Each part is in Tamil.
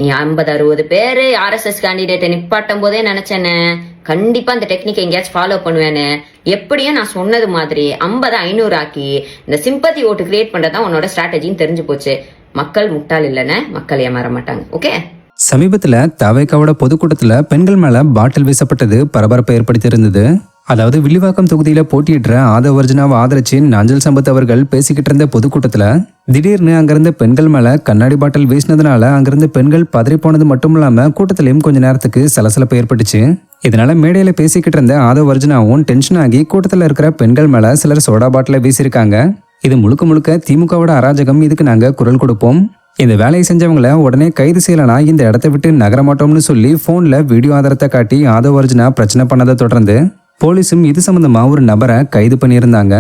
நீ 50-60 பேரு RSS கேண்டிடேட்டை நிப்பாட்டும் போதே நினைச்சேன்னு கண்டிப்பா அந்த டெக்னிக் எங்கேயாச்சும் ஃபாலோ பண்ணுவேன்னு. எப்படியும் நான் சொன்னது மாதிரி 50-500 ஆக்கி இந்த சிம்பத்தி ஓட்டு கிரியேட் பண்றதுதான் உன்னோட ஸ்ட்ராட்டஜின்னு தெரிஞ்சு போச்சு. மக்கள் முட்டாள் இல்லைன்னு மக்கள் ஏமாற மாட்டாங்க. ஓகே. சமீபத்துல தவேகாவோட பொதுக்கூட்டத்துல பெண்கள் மேல பாட்டில் வீசப்பட்டது பரபரப்பை ஏற்படுத்தி இருந்தது. அதாவது வில்லிவாக்கம் தொகுதியில போட்டியிடுற ஆதவ் அர்ஜுனாவை ஆதரிச்சு நாஞ்சல் சம்பத் அவர்கள் பேசிக்கிட்டு இருந்த பொதுக்கூட்டத்துல திடீர்னு அங்கிருந்த பெண்கள் மேல கண்ணாடி பாட்டில் வீசினதுனால அங்கிருந்த பெண்கள் பதறி போனது மட்டும் இல்லாம கூட்டத்திலையும் கொஞ்ச நேரத்துக்கு சலசலப்பு ஏற்பட்டுச்சு. இதனால மேடையில பேசிக்கிட்டு இருந்த ஆதவ் அர்ஜுனாவும் டென்ஷன் ஆகி கூட்டத்துல இருக்கிற பெண்கள் மேல சிலர் சோடா பாட்டில வீசிருக்காங்க. இது முழுக்க முழுக்க திமுகவோட அராஜகம், இதுக்கு நாங்க குரல் கொடுப்போம், இந்த வேலையை செஞ்சவங்களை உடனே கைது செய்யலனா இந்த இடத்த விட்டு நகர மாட்டோம்னு சொல்லி போன்ல வீடியோ ஆதாரத்தை காட்டி ஆதவ் அர்ஜுனா பிரச்சனை பண்ணதை தொடர்ந்து போலீஸும் இது சம்பந்தமா ஒரு நபரை கைது பண்ணியிருந்தாங்க.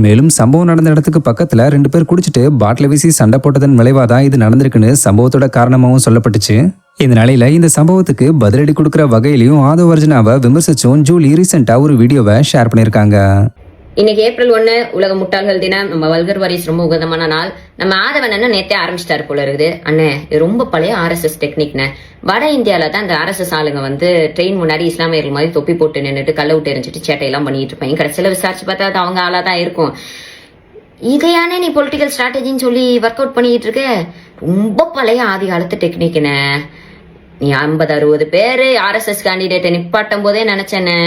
மேலும் சம்பவம் நடந்த இடத்துக்கு பக்கத்துல 2 பேர் குடிச்சிட்டு பாட்டில வீசி சண்டை போட்டதன் விளைவாதான் இது நடந்திருக்குன்னு சம்பவத்தோட காரணமாகவும் சொல்லப்பட்டுச்சு. இந்த நிலையில இந்த சம்பவத்துக்கு பதிலடி கொடுக்கிற வகையிலையும் ஆதவ் அர்ஜுனாவை விமர்சிச்சும் ஜூலி ரீசெண்டா ஒரு வீடியோவை ஷேர் பண்ணியிருக்காங்க. இன்னைக்கு April 1 உலக முட்டாள்கள் தினம். நம்ம வல்கர் வாரிஸ் ரொம்ப உகதமான நாள். நம்ம ஆதவன் அண்ணன் நேத்தே ஆரம்பிச்சிட்டாரு போல இருக்குது. அண்ணே இது ரொம்ப பழைய RSS டெக்னிக்னு. வட இந்தியால தான் இந்த RSS ஆளுங்க வந்து ட்ரெயின் முன்னாடி இஸ்லாமியர்கள் மாதிரி தொப்பி போட்டு நின்றுட்டு கல்ல விட்டு எரிஞ்சிட்டு சேட்டையெல்லாம் பண்ணிட்டு இருப்பாங்க. கடைசியில விசாரிச்சு பார்த்தா அது அவங்க ஆளா தான் இருக்கும். இதையானே நீ பொலிட்டிக்கல் ஸ்ட்ராட்டஜின்னு சொல்லி ஒர்க் அவுட் பண்ணிட்டு இருக்க? ரொம்ப பழைய ஆதி காலத்து டெக்னிக்னு. நீ 50-60 பேரு RSS கேண்டிடேட்டை நிப்பாட்டும் போதே நினைச்சேன்னு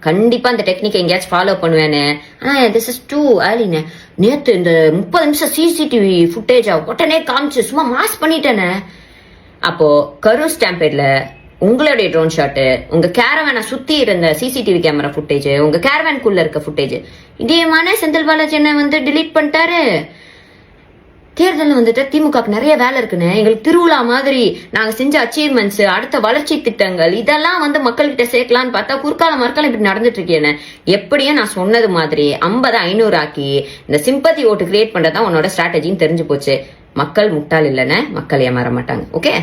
கண்டிப்பா அந்த டெக்னிக் எங்கேயாச்சும் ஃபாலோ பண்ணுவேன்னு. ஆனா திஸ் இஸ் டூ ஏர்லின்னு. நேத்து இந்த 30 நிமிஷம் CCTV ஃபுட்டேஜா உடனே காமிச்சு சும்மா மாஸ் பண்ணிட்டேன்னு. அப்போ கரூர் ஸ்டாம்பேட்ல உங்களுடைய ட்ரோன் ஷாட்டு, உங்க கேரவேனை சுத்தி இருந்த CCTV கேமரா ஃபுட்டேஜ், உங்க கேரவேனுக்குள்ள இருக்க ஃபுட்டேஜ், இதேமான செந்தில் பாலாஜி என்ன வந்து டிலீட் பண்ணிட்டாரு. தேர்தல் வந்துட்டு திமுகக்கு நிறைய வேலை இருக்குன்னு, எங்களுக்கு திருவிழா மாதிரி நாங்க செஞ்ச அச்சீவ்மெண்ட்ஸ், அடுத்த வளர்ச்சி திட்டங்கள் இதெல்லாம் வந்து மக்கள்கிட்ட சேர்க்கலான்னு பார்த்தா குறுக்கால மறுக்காலம் இப்படி நடந்துட்டு இருக்கேன்னு. எப்படியும் நான் சொன்னது மாதிரி 50-500 ஆக்கி இந்த சிம்பத்தி ஓட்டு கிரியேட் பண்றதுதான் உன்னோட ஸ்ட்ராட்டஜின்னு தெரிஞ்சு போச்சு. மக்கள் முட்டாள் இல்லைன்னு மக்கள் ஏமாற மாட்டாங்க. ஓகே.